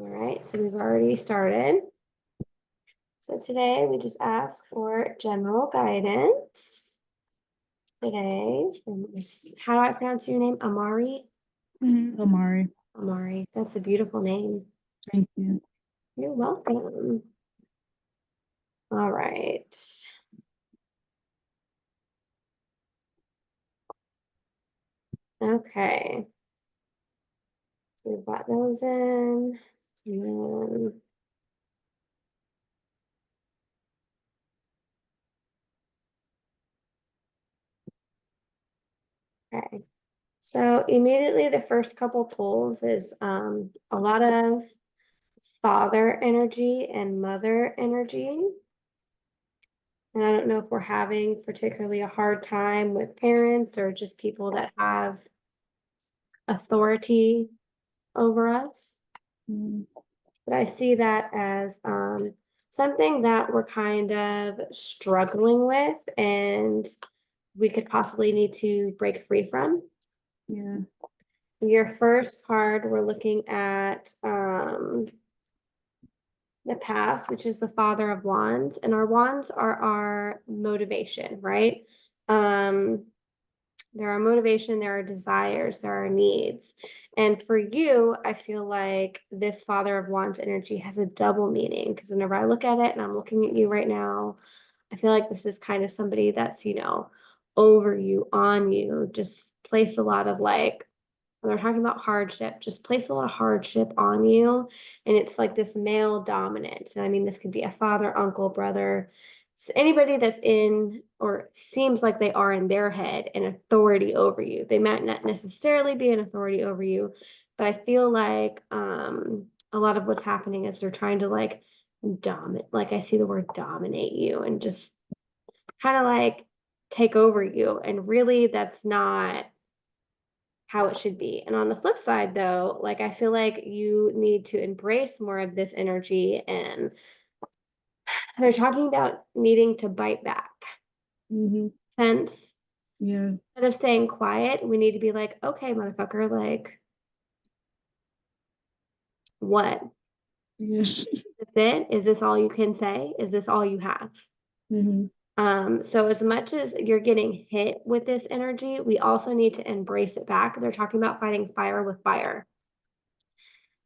All right, so we've already started. So today we just ask for general guidance. Today, from how do I pronounce your name? Amari? Amari. Amari. That's a beautiful name. Thank you. You're welcome. All right. Okay. So we've got those in. And then, okay. So immediately the first couple pulls is a lot of father energy and mother energy. And I don't know if we're having particularly a hard time with parents or just people that have authority over us. Mm, But I see that as something that we're kind of struggling with and we could possibly need to break free from. yeah. Your first card, we're looking at the past, which is the Father of Wands, and our wands are our motivation, right? There are motivation, there are desires, there are needs. And for you, I feel like this Father of Wands energy has a double meaning because whenever I look at it and I'm looking at you right now, I feel like this is kind of somebody that's, over you, on you, just place a lot of like, when they're talking about hardship, just place a lot of hardship on you. And it's like this male dominance. And I mean, this could be a father, uncle, brother, anybody that's in or seems like they are in their head an authority over you. They might not necessarily be an authority over you, but I feel like a lot of what's happening is they're trying to like dominate, like I see the word dominate you and just kind of like take over you. And really, that's not how it should be. And on the flip side, though, like I feel like you need to embrace more of this energy. And they're talking about needing to bite back. Mm-hmm. Sense Yeah. instead of staying quiet, we need to be like, okay, motherfucker, like, what? Yeah. Is this it? Is this all you can say? Is this all you have? Mm-hmm. So as much as you're getting hit with this energy, we also need to embrace it back. They're talking about fighting fire with fire.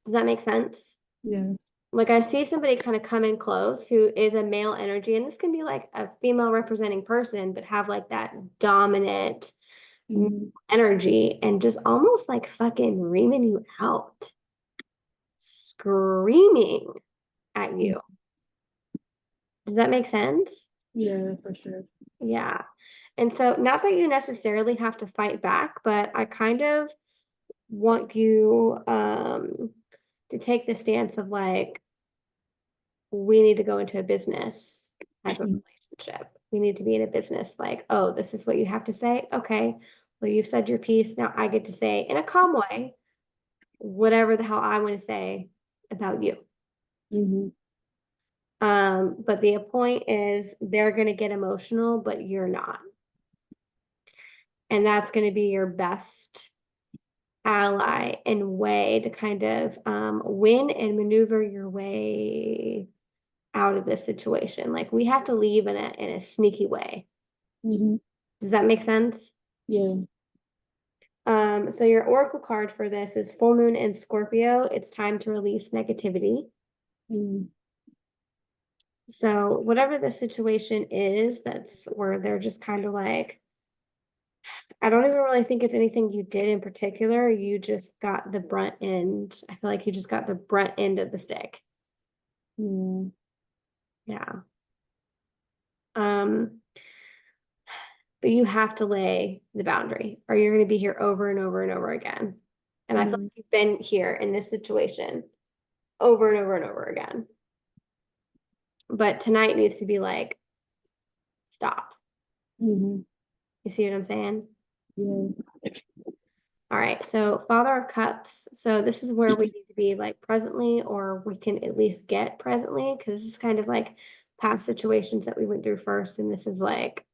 Does that make sense? Yeah. Like I see somebody kind of come in close who is a male energy, and this can be like a female representing person, but have like that dominant Mm-hmm. energy and just almost like fucking reaming you out, screaming at you. Does that make sense? Yeah, for sure. Yeah. And so, not that you necessarily have to fight back, but I kind of want you to take the stance of like, we need to go into a business type of Mm-hmm. relationship. We need to be in a business like, oh, this is what you have to say. Okay. Well, you've said your piece. Now I get to say in a calm way whatever the hell I want to say about you. Mm-hmm. But the point is they're going to get emotional, but you're not. And that's going to be your best ally and way to kind of win and maneuver your way out of this situation. Like we have to leave in a sneaky way. Mm-hmm. Does that make sense? Yeah. So your oracle card for this is full moon in Scorpio. It's time to release negativity. Mm-hmm. So whatever the situation is, that's where they're just kind of like, I don't even really think it's anything you did in particular. You just got the brunt end. I feel like you just got the brunt end of the stick. Yeah. Yeah. Um, but you have to lay the boundary or you're going to be here over and over and over again. And I feel Mm-hmm. like you've been here in this situation over and over and over again. But tonight needs to be like, stop. Mm-hmm. You see what I'm saying? Yeah. All right, so Father of Cups. So this is where we need to be like presently, or we can at least get presently, because this is kind of like past situations that we went through first, and this is like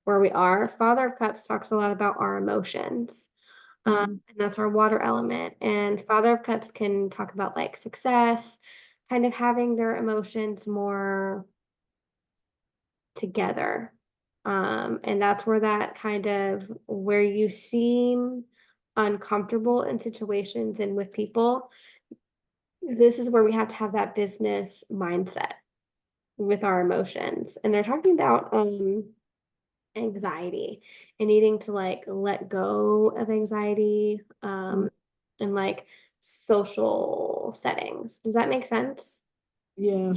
where we are. Father of Cups talks a lot about our emotions. And that's our water element. And Father of Cups can talk about like success, kind of having their emotions more together. And that's where that kind of where you seem uncomfortable in situations and with people, this is where we have to have that business mindset with our emotions. And they're talking about anxiety and needing to like let go of anxiety and like social settings. Does that make sense? Yeah.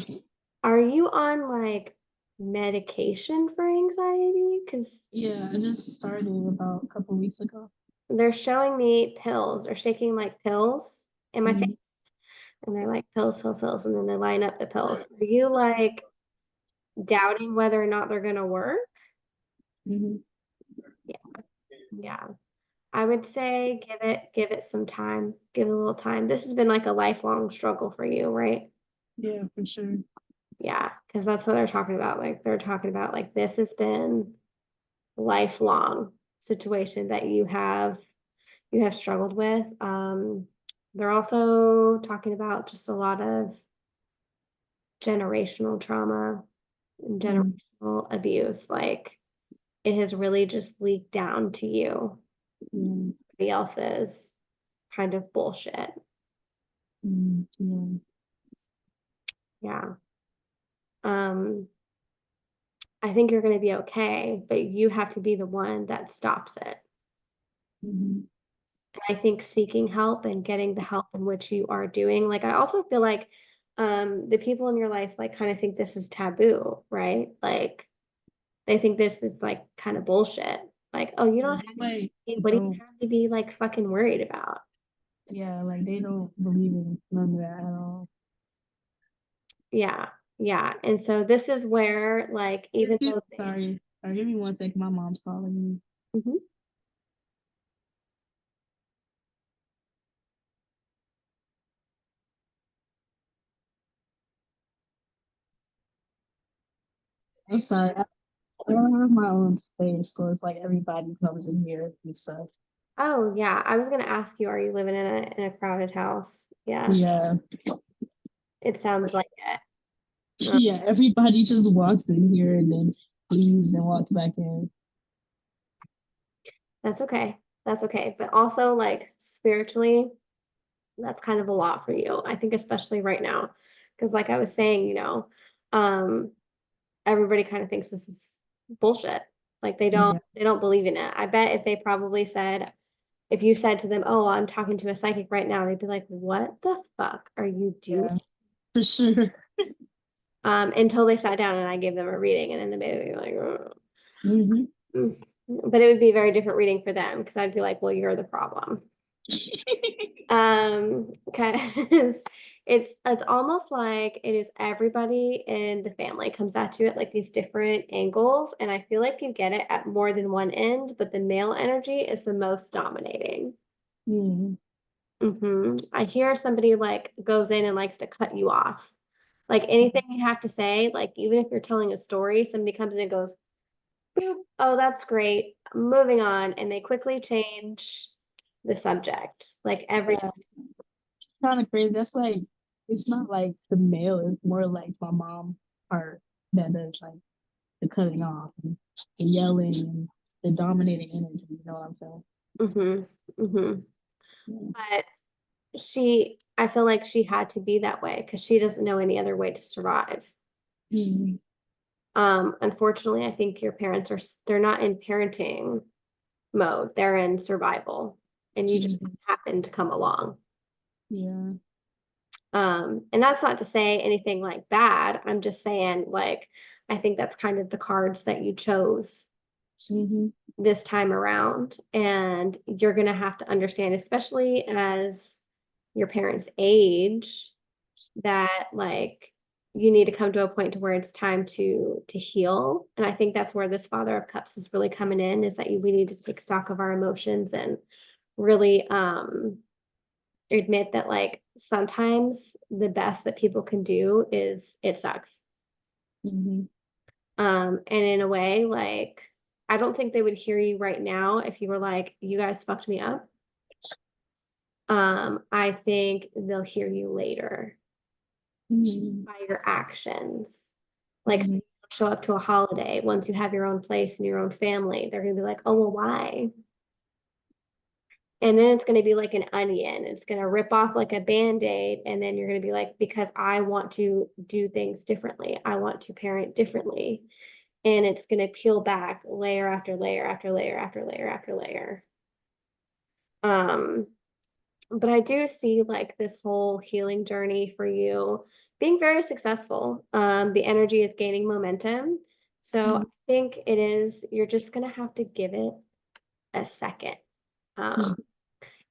Are you on like medication for anxiety? Because Yeah, I just started about a couple weeks ago. they're showing me pills or shaking like pills in my face. Mm-hmm. And they're like pills, pills, pills. And then they line up the pills. Are you like doubting whether or not they're going to work? Mm-hmm. Yeah. Yeah. I would say give it some time. Give it a little time. This has been like a lifelong struggle for you, right? Yeah, for sure. Yeah, because that's what they're talking about. Like they're talking about like this has been lifelong situation that you have struggled with. They're also talking about just a lot of generational trauma and Mm-hmm. generational abuse. Like it has really just leaked down to you. Yeah. Everybody else's kind of bullshit. Mm-hmm. Yeah. Yeah. Um, I think you're going to be okay, but you have to be the one that stops it. Mm-hmm. And I think seeking help and getting the help in which you are doing, like I also feel like the people in your life like kind of think this is taboo, right? Like they think this is like kind of bullshit. Like, oh, you Yeah, don't they have like anxiety. What do you don't. have to be like fucking worried about? Yeah, like they don't believe in none of that at all. Yeah. Yeah. And so this is where like even though they Sorry. Give me one second. My mom's calling me. Mhm. I'm sorry. I don't have my own space, so it's like everybody comes in here and stuff. Oh yeah, I was gonna ask you, are you living in a crowded house? Yeah, Yeah. it sounds like it. Uh, Yeah, everybody just walks in here and then leaves and walks back in. that's okay. That's okay. But also like spiritually, that's kind of a lot for you. I think especially right now. Because like I was saying, um, everybody kind of thinks this is bullshit. Like they don't Yeah, they don't believe in it. I bet if they probably said if you said to them, "Oh, I'm talking to a psychic right now," they'd be like, "What the fuck are you doing?" yeah, for sure. Until they sat down and I gave them a reading, and then they'd be like, "Oh." Hmm. Mm. But it would be a very different reading for them because I'd be like, well, you're the problem. Because it's almost like it is everybody in the family comes at you at like these different angles, and I feel like you get it at more than one end, but the male energy is the most dominating. Mm, I hear somebody like goes in and likes to cut you off. Like anything you have to say, like even if you're telling a story, somebody comes in and goes, "Boop. Oh, that's great. Moving on." And they quickly change the subject, like every time. yeah, kind of crazy. That's like it's not like the male. It's more like my mom part that does like the cutting off and the yelling and the dominating energy. You know what I'm saying? Mm-hmm. Mm-hmm. Yeah. But I feel like she had to be that way because she doesn't know any other way to survive. Mm, Unfortunately, I think your parents they're not in parenting mode. They're in survival, and you just mhm. happen to come along. Yeah. And that's not to say anything like bad. I'm just saying, like, I think that's kind of the cards that you chose Hmm. this time around. And you're going to have to understand, especially as your parents age, that like you need to come to a point to where it's time to heal. And I think that's where this Father of Cups is really coming in, is that we need to take stock of our emotions and really admit that like sometimes the best that people can do is it sucks. Hmm. And in a way, like I don't think they would hear you right now if you were like, you guys fucked me up. I think they'll hear you later Mhm. by your actions. Like, say Mhm. you don't show up to a holiday once you have your own place and your own family, they're gonna be like, "Oh, well, why?" And then it's gonna be like an onion. It's gonna rip off like a Band-Aid, and then you're gonna be like, "Because I want to do things differently. I want to parent differently." And it's gonna peel back layer after layer after layer after layer after layer. Um, but I do see like this whole healing journey for you being very successful. The energy is gaining momentum. So I Mhm. think it is, you're just gonna have to give it a second. Um,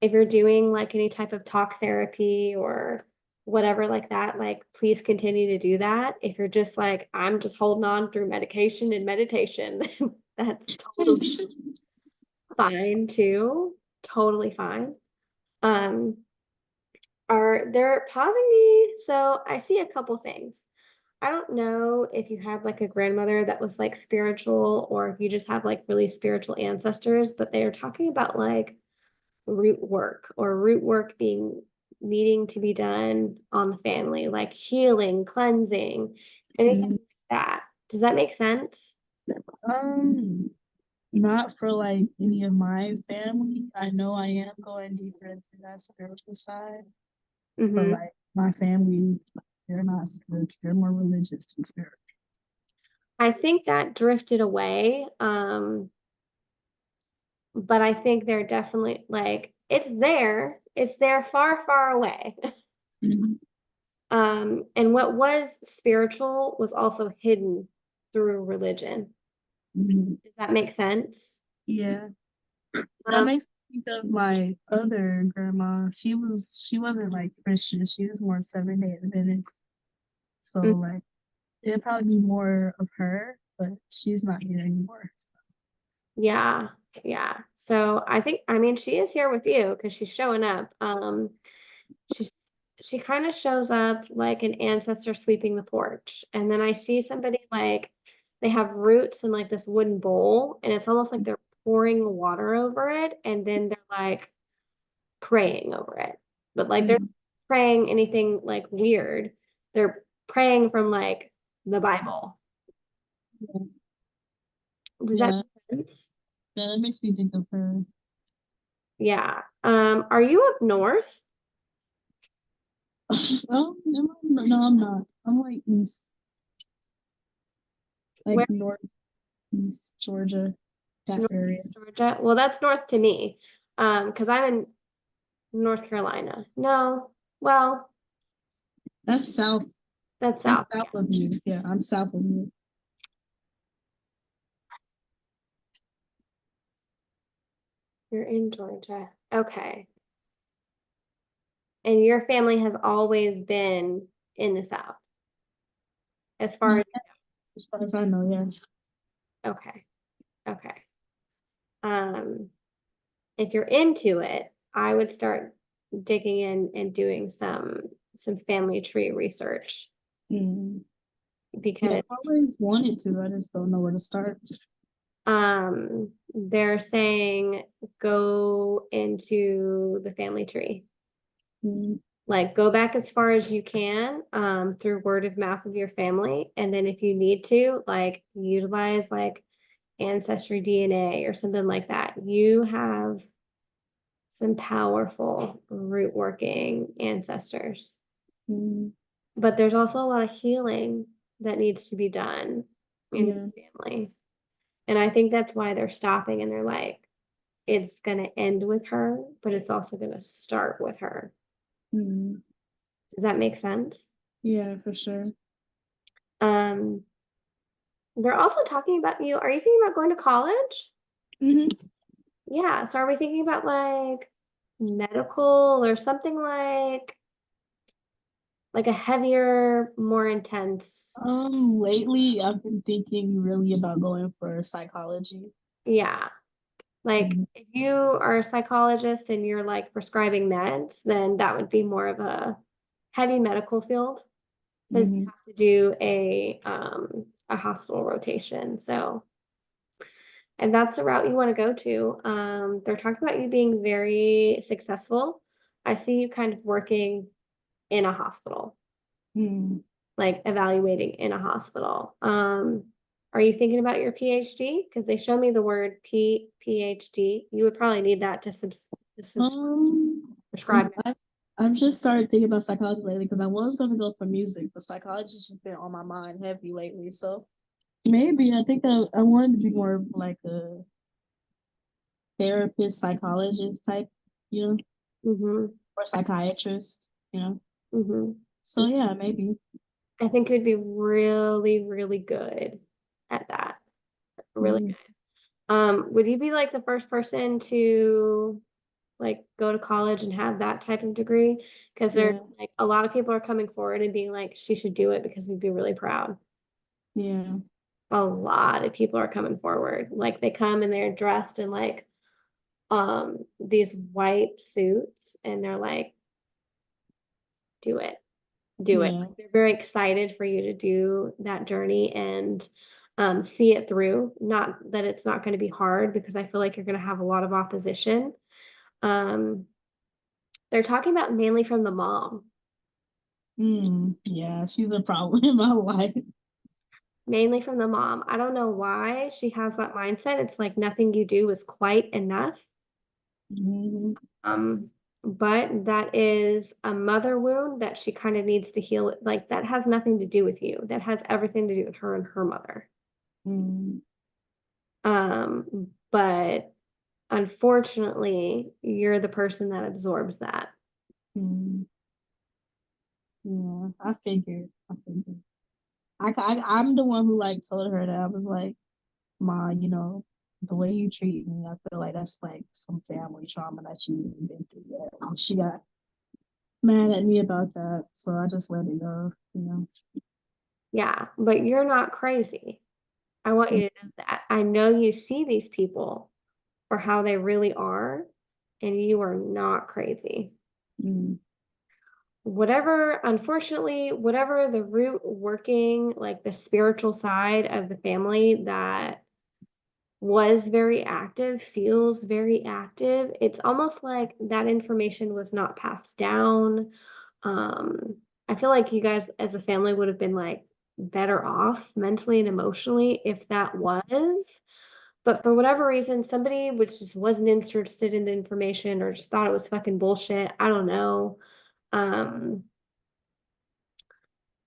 if you're doing like any type of talk therapy or whatever like that, like please continue to do that. If you're just like, I'm just holding on through medication and meditation, then that's totally fine too. Totally fine. Um, are they're pausing me? So I see a couple things. I don't know if you had like a grandmother that was like spiritual or if you just have like really spiritual ancestors, but they are talking about like root work being needing to be done on the family, like healing, cleansing, anything Mhm. like that. Does that make sense? Um, Not for like any of my family. I know I am going deeper into that spiritual side, but Hmm. like my family, they're not spiritual. They're more religious than spiritual. I think that drifted away. But I think they're definitely like it's there. It's there far, far away. Mhm. And what was spiritual was also hidden through religion. Mhm. Does that make sense? Yeah, that Um, makes me think of my other grandma. She wasn't like Christian. She was more Seventh Day Adventist. So mm, like it'd probably be more of her, but she's not here anymore. yeah, yeah. So I think, I mean, she is here with you because she's showing up. She's she kind of shows up like an ancestor sweeping the porch, and then I see somebody like they have roots in like this wooden bowl, and it's almost like they're pouring water over it, and then they're like praying over it. But like they're not Mhm. praying anything like weird. They're praying from like the Bible. Yeah, Does that yeah, make sense? yeah, that makes me think of her. Yeah. Are you up north? Oh, no, I'm not. I'm like east, like Where? northeast Georgia, that area. Northeast Georgia? Well, that's north to me. Because I'm in North Carolina. No, well, That's south. that's That's south. south of you. Yeah, I'm south of you. You're in Georgia. Okay. And your family has always been in the South, as far Yeah, as as far as I know, yeah. okay. Okay. Um, if you're into it, I would start digging in and doing some family tree research Mm. Yeah, because I've always wanted to. I just don't know where to start. they're saying go into the family tree. Mm. Like, go back as far as you can, through word of mouth of your family, and then if you need to, like, utilize, like, Ancestry DNA or something like that. You have some powerful root working ancestors. Mm. But there's also a lot of healing that needs to be done in Yeah. your family, and I think that's why they're stopping and they're like, "It's gonna end with her, but it's also gonna start with her." Mm. Does that make sense? Yeah, for sure. Um, they're also talking about you. Are you thinking about going to college? Hmm. Yeah. So are we thinking about like medical or something like a heavier, more intense? Lately I've been thinking really about going for psychology. Yeah. Like Hmm. if you are a psychologist and you're like prescribing meds, then that would be more of a heavy medical field because you Hmm. have to do a hospital rotation. So and that's the route you want to go to. They're talking about you being very successful. I see you kind of working in a hospital, Mm. like evaluating in a hospital. Are you thinking about your PhD? Because they show me the word PhD. You would probably need that to I'm, prescribe. I, I've just started thinking about psychology lately because I was going to go for music, but psychology has been on my mind heavy lately. So maybe I think I wanted to be more of like a therapist, psychologist type, you know, Mm-hmm. or psychiatrist, Mm-hmm. So yeah, maybe. I think you'd be really, really good at that. Really Mm, good. Would you be like the first person to like go to college and have that type of degree? Because there's yeah, like a lot of people are coming forward and being like, she should do it because we'd be really proud. yeah, A lot of people are coming forward. Like they come and they're dressed in like these white suits and they're like, do it. Do it. yeah. Like they're very excited for you to do that journey and see it through. Not that it's not going to be hard because I feel like you're going to have a lot of opposition. Um, they're talking about mainly from the mom, Yeah, she's a problem in my life. mainly from the mom. I don't know why she has that mindset. It's like nothing you do is quite enough. Hmm. Um, but that is a mother wound that she kind of needs to heal. Like that has nothing to do with you. That has everything to do with her and her mother. Mm, But unfortunately, you're the person that absorbs that. mm, yeah, I figured. I'm the one who like told her that I was like, Ma, the way you treat me, I feel like that's like some family trauma that you have been through yet. And she got mad at me about that, so I just let it go. Yeah, but you're not crazy. I want you to know that. I know you see these people for how they really are, and you are not crazy. Mm, Whatever, unfortunately, whatever the root working, like the spiritual side of the family that was very active, feels very active. It's almost like that information was not passed down. I feel like you guys as a family would have been like better off mentally and emotionally if that was. But for whatever reason, somebody which just wasn't interested in the information or just thought it was fucking bullshit. I don't know. Um,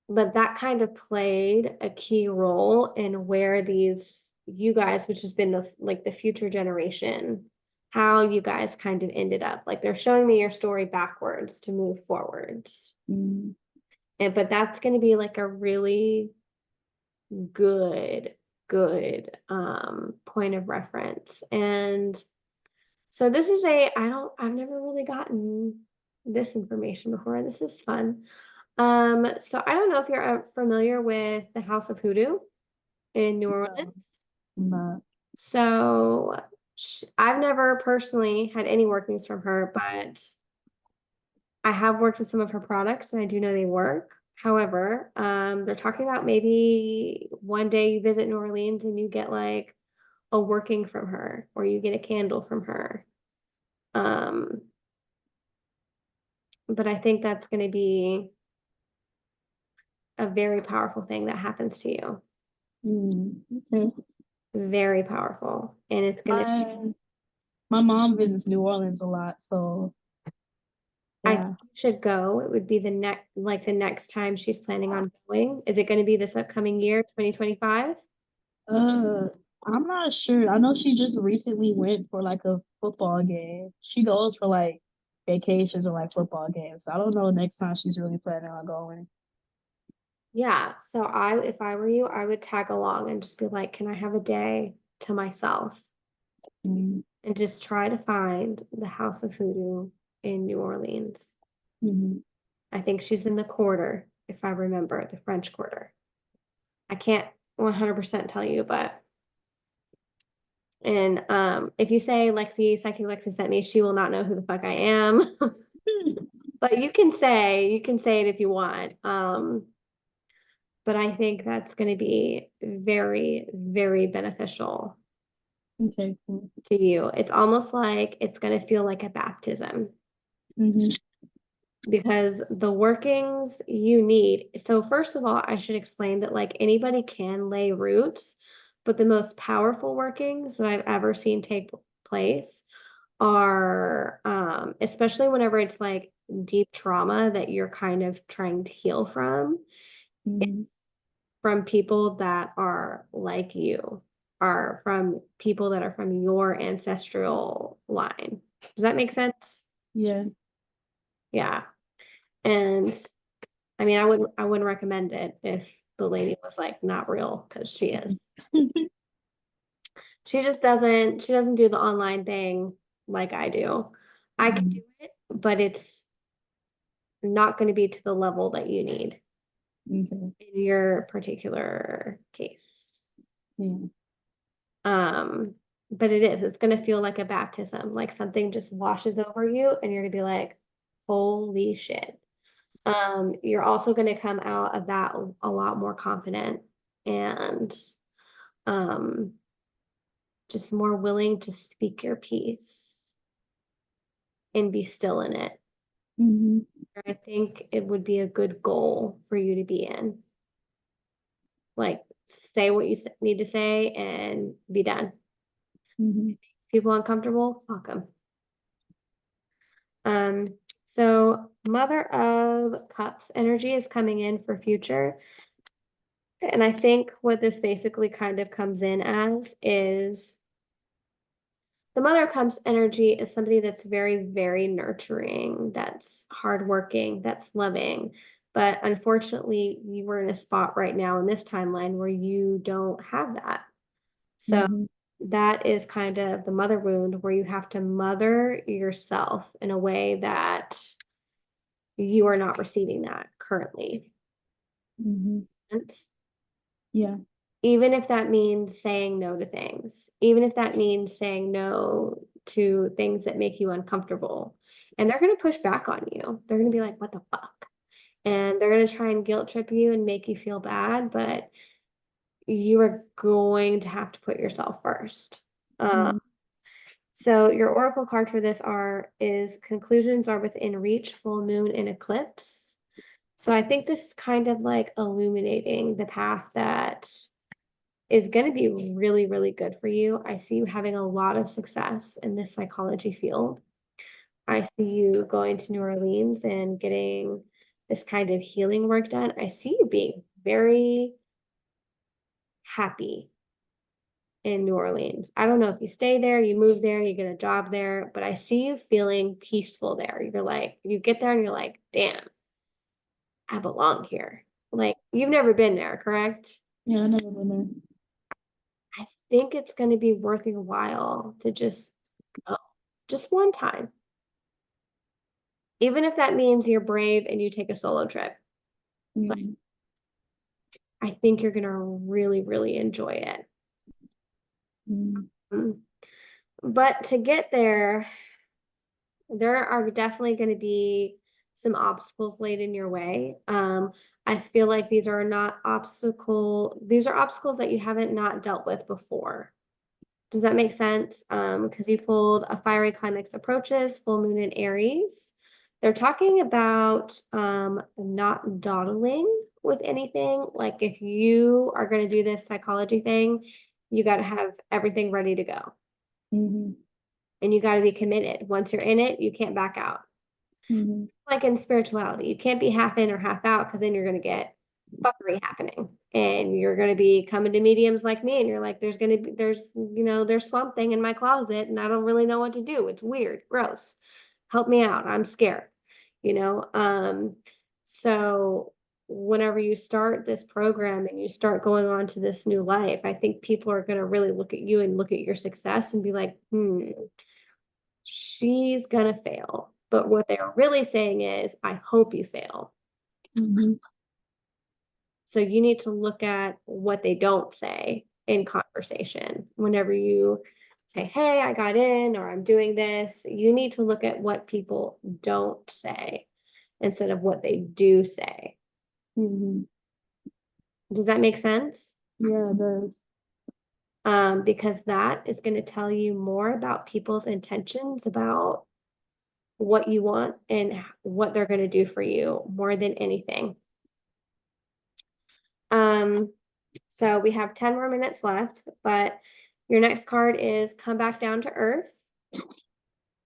but that kind of played a key role in where these you guys, which has been the like the future generation, how you guys kind of ended up. Like they're showing me your story backwards to move forwards. mm, And but that's going to be like a really good point of reference. And so this is I've never really gotten this information before. This is fun. So I don't know if you're familiar with the House of Hoodoo in New no, Orleans. not. So I've never personally had any workings from her, but I have worked with some of her products and I do know they work. However, they're talking about maybe one day you visit New Orleans and you get like a working from her or you get a candle from her. Um, but I think that's going to be a very powerful thing that happens to you. Okay. Very powerful. And it's going to, My my mom visits New Orleans a lot, so I think yeah. you should go. It would be the next time she's planning on going. Is it going to be this upcoming year, 2025? Uh, I'm not sure. I know she just recently went for like a football game. She goes for like vacations or like football games. I don't know next time she's really planning on going. Yeah. So if I were you, I would tag along and just be like, can I have a day to myself Mm-hmm. and just try to find the House of Hoodoo in New Orleans? Mm-hmm. I think she's in the quarter, if I remember, the French Quarter. I can't 100% tell you, but and if you say Psychic Lexi sent me, she will not know who the fuck I am. But you can say it if you want. But I think that's going to be very, very beneficial Okay, cool. to you. It's almost like it's going to feel like a baptism. Mm-hmm. because the workings you need. So first of all, I should explain that like anybody can lay roots, but the most powerful workings that I've ever seen take place are especially whenever it's like deep trauma that you're kind of trying to heal Mhm. from people that are like you, are from people that are from your ancestral line. Does that make sense? Yeah. Yeah. And I mean, I wouldn't recommend it if the lady was like not real, because she is. She doesn't do the online thing like I do. I can do Mhm. it, but it's not going to be to the level that you need Okay. in your particular case. Yeah. Um, but it's going to feel like a baptism, like something just washes over you and you're going to be like, holy shit. You're also going to come out of that a lot more confident and um, just more willing to speak your piece and be still in it. Mhm. I think it would be a good goal for you to be in. Like, say what you need to say and be done. Mhm. People uncomfortable, fuck them. So Mother of Cups energy is coming in for future. And I think what this basically kind of comes in as is the Mother of Cups energy is somebody that's very, very nurturing, that's hardworking, that's loving. But unfortunately, you were in a spot right now in this timeline where you don't have that. So Mhm. that is kind of the mother wound where you have to mother yourself in a way that you are not receiving that currently. Mhm. And Yeah. even if that means saying no to things, even if that means saying no to things that make you uncomfortable. And they're going to push back on you. They're going to be like, what the fuck? And they're going to try and guilt trip you and make you feel bad, but you are going to have to put yourself first. Um, Mhm. so your oracle card for this is conclusions are within reach, full moon and eclipse. So I think this is kind of like illuminating the path that is going to be really, really good for you. I see you having a lot of success in this psychology field. I see you going to New Orleans and getting this kind of healing work done. I see you being very happy in New Orleans. I don't know if you stay there, you move there, you get a job there, but I see you feeling peaceful there. You're like, you get there and you're like, damn, I belong here. Like, you've never been there, correct? Yeah, I never been there. I think it's going to be worth your while to just go, just one time. Even if that means you're brave and you take a solo trip. Like, Mhm. I think you're going to really, really enjoy it. Mhm. Mm. But to get there, there are definitely going to be some obstacles laid in your way. I feel like these are obstacles that you haven't not dealt with before. Does that make sense? Because you pulled a fiery climax approaches, full moon in Aries. They're talking about not dawdling with anything. Like if you are going to do this psychology thing, you got to have everything ready to go Mhm. and you got to be committed. Once you're in it, you can't back out. Mhm. Like in spirituality, you can't be half in or half out because then you're going to get fuckery happening and you're going to be coming to mediums like me and you're like there's swamp thing in my closet and I don't really know what to do. It's weird, gross, help me out, I'm scared, you know. So whenever you start this program and you start going on to this new life, I think people are going to really look at you and look at your success and be like, she's gonna fail. But what they're really saying is, I hope you fail. Mhm. So you need to look at what they don't say in conversation. Whenever you say, hey, I got in, or I'm doing this, you need to look at what people don't say instead of what they do say. Mhm. Does that make sense? Yeah, it does. Because that is going to tell you more about people's intentions about what you want and what they're going to do for you more than anything. Um, so we have 10 more minutes left, but your next card is come back down to earth.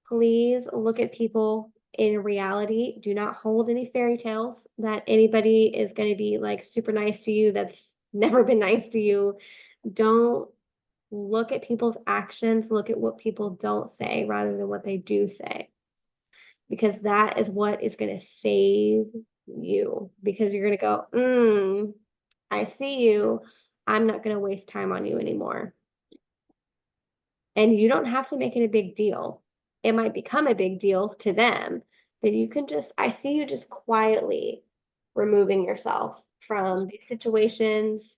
Please look at people in reality. Do not hold any fairy tales that anybody is going to be like super nice to you that's never been nice to you. Don't look at people's actions, look at what people don't say rather than what they do say, because that is what is going to save you. Because you're going to go, I see you. I'm not going to waste time on you anymore. And you don't have to make it a big deal. It might become a big deal to them, but you can just, I see you just quietly removing yourself from these situations,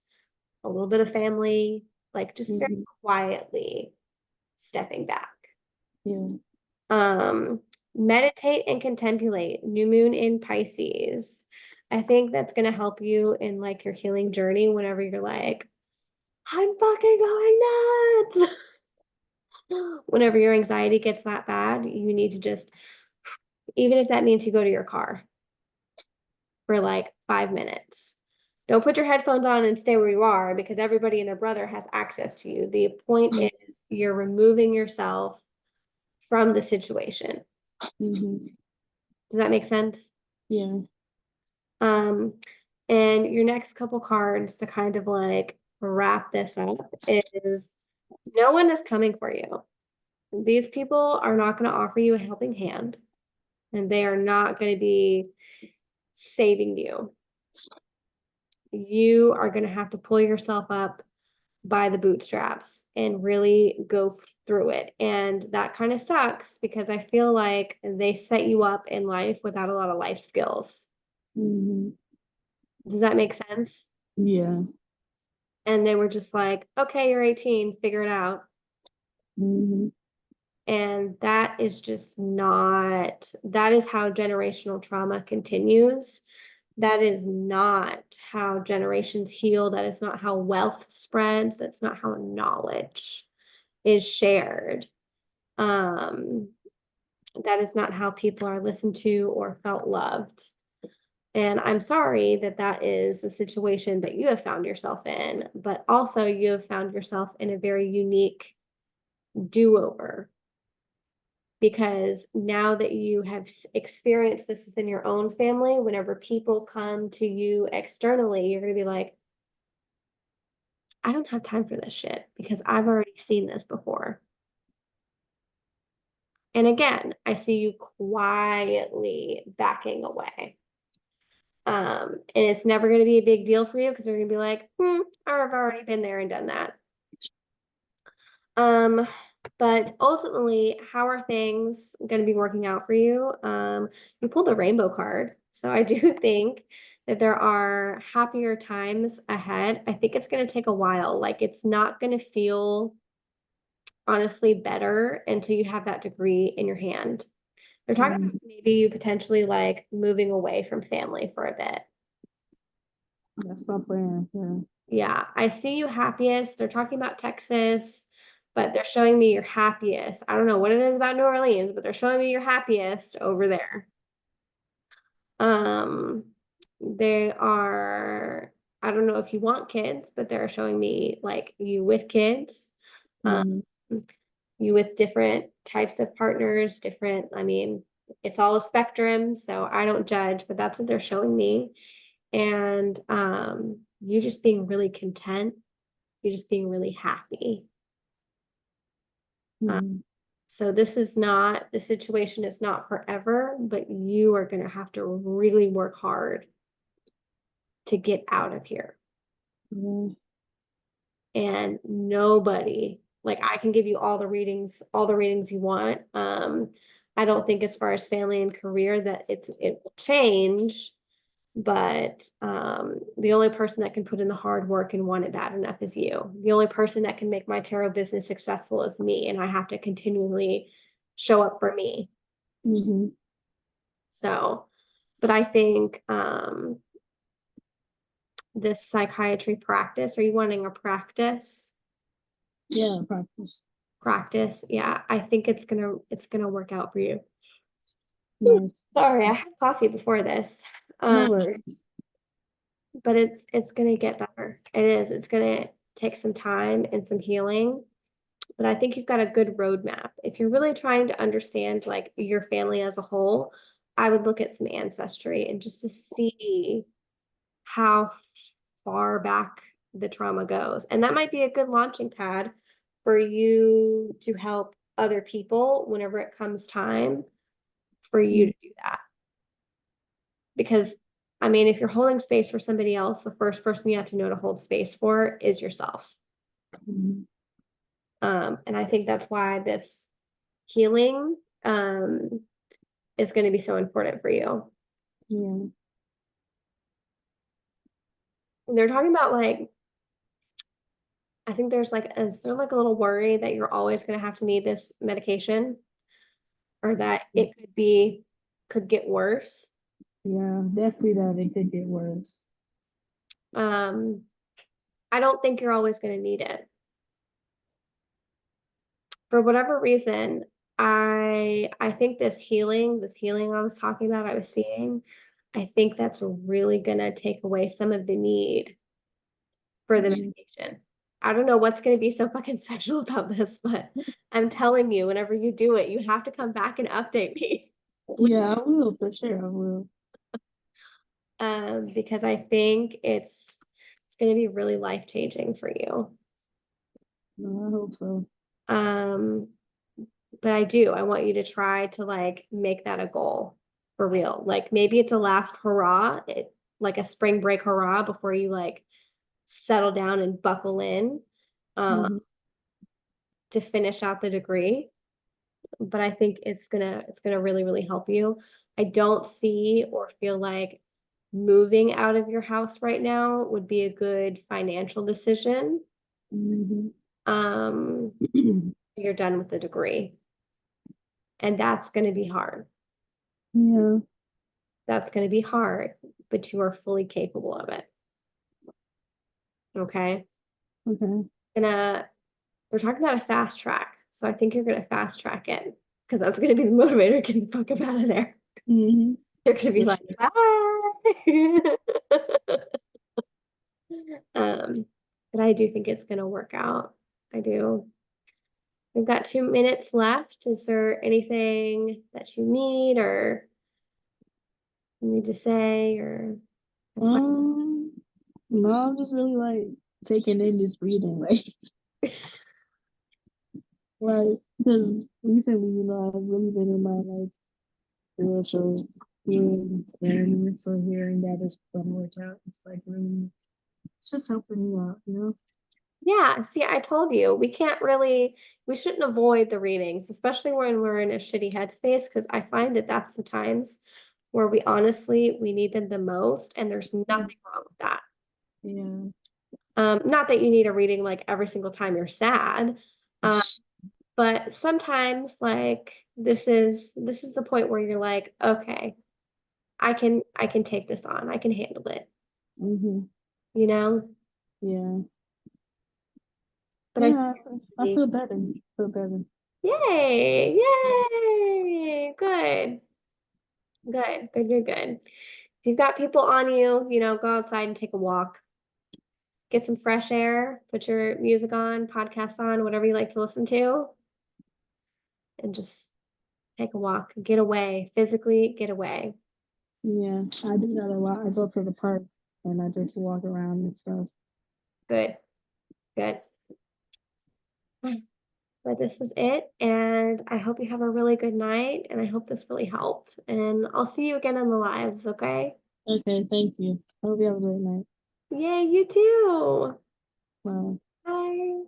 a little bit of family, like just very Mm-hmm. quietly stepping back. Yeah. Um, Meditate and contemplate, new moon in Pisces. I think that's going to help you in like your healing journey whenever you're like, I'm fucking going nuts. Whenever your anxiety gets that bad, you need to just, even if that means you go to your car for like 5 minutes. Don't put your headphones on and stay where you are because everybody and their brother has access to you. The point is you're removing yourself from the situation. Mm-hmm. Does that make sense? Yeah. Um, and your next couple cards to kind of like wrap this up is no one is coming for you. These people are not going to offer you a helping hand, and they are not going to be saving you. You are going to have to pull yourself up by the bootstraps and really go through it. And that kind of sucks because I feel like they set you up in life without a lot of life skills. Mm-hmm. Does that make sense? Yeah. And they were just like, okay, you're 18, figure it out. Mm-hmm. And that is just not, that is how generational trauma continues. That is not how generations heal. That is not how wealth spreads. That's not how knowledge is shared. Um, that is not how people are listened to or felt loved. And I'm sorry that that is the situation that you have found yourself in, but also you have found yourself in a very unique do-over, because now that you have experienced this within your own family, whenever people come to you externally, you're going to be like, I don't have time for this shit because I've already seen this before. And again, I see you quietly backing away. And it's never going to be a big deal for you because they're going to be like, I've already been there and done that. Um, but ultimately, how are things going to be working out for you? You pulled a rainbow card. So I do think that there are happier times ahead. I think it's going to take a while. Like it's not going to feel honestly better until you have that degree in your hand. They're talking Mm-hmm. about maybe you potentially like moving away from family for a bit. That's my plan. Yeah. Yeah, I see you happiest. They're talking about Texas, but they're showing me your happiest. I don't know what it is about New Orleans, but they're showing me your happiest over there. Um, they are, I don't know if you want kids, but they're showing me like you with kids, um, Mm-hmm. you with different types of partners, different, I mean, it's all a spectrum, so I don't judge, but that's what they're showing me. And you just being really content, you're just being really happy. Uh, Mm-hmm. so this is not, the situation is not forever, but you are going to have to really work hard to get out of here. Yeah. And nobody, like I can give you all the readings you want. I don't think as far as family and career that it will change, but the only person that can put in the hard work and want it bad enough is you. The only person that can make my tarot business successful is me, and I have to continually show up for me. Mm-hmm. So, but I think this psychiatry practice, are you wanting a practice? Yeah. Practice. Practice, yeah, I think it's gonna work out for you. Nice. Sorry, I had coffee before this. Um, No worries. but it's gonna get better. It is. It's gonna take some time and some healing. But I think you've got a good roadmap. If you're really trying to understand like your family as a whole, I would look at some ancestry and just to see how far back the trauma goes. And that might be a good launching pad for you to help other people whenever it comes time for you Mm-hmm. to do that. Because I mean, if you're holding space for somebody else, the first person you have to know to hold space for is yourself. And I think that's why this healing is going to be so important for you. Yeah. And they're talking about like, I think there's like, is there like a little worry that you're always going to have to need this medication or that it could get worse? Yeah, definitely that it could get worse. Um, I don't think you're always going to need it. For whatever reason, I think this healing I was talking about, I was seeing, I think that's really gonna take away some of the need for the Mhm. medication. I don't know what's gonna be so fucking special about this, but I'm telling you, whenever you do it, you have to come back and update me. Yeah, I will for sure. I will. Because I think it's gonna be really life changing for you. No, I hope so. Um, but I do. I want you to try to like make that a goal for real. Like maybe it's a last hurrah, like a spring break hurrah before you like settle down and buckle in um, Hmm. to finish out the degree. But I think it's gonna really really help you. I don't see or feel like moving out of your house right now would be a good financial decision. Hmm. Um, you're done with the degree, and that's going to be hard. Yeah. That's going to be hard, but you are fully capable of it. Okay. Okay. Gonna, we're talking about a fast track. So I think you're gonna fast track it because that's gonna be the motivator getting the fuck up out of there. Hmm. You're gonna be For like, sure. bye. um, but I do think it's gonna work out. I do. We've got 2 minutes left. Is there anything that you need or you need to say or a question? Um, no, I'm just really like taking in this reading, like because recently, I've really been in my like spiritual healing journey. So hearing that it's gonna work out, it's like really, it's just helping me out. Yeah, see, I told you we shouldn't avoid the readings, especially when we're in a shitty headspace, because I find that that's the times where we need them the most, and there's nothing wrong with that. Yeah. Not that you need a reading like every single time you're sad, um, but sometimes like this is the point where you're like, okay, I can take this on, I can handle it, Hmm. you know. Yeah. But I think Yeah. I you're feel better. Feel better. yay, yay, good. Good, good, good, good. If you've got people on you, go outside and take a walk. Get some fresh air, put your music on, podcasts on, whatever you like to listen to, and just take a walk. Get away, physically get away. Yeah, I do that a lot. I go to the park and I just walk around and stuff. Good, good. But this was it, and I hope you have a really good night, and I hope this really helped. And I'll see you again in the lives, okay? Okay, thank you. I hope you have a great night. Yay, you too. Bye. Bye.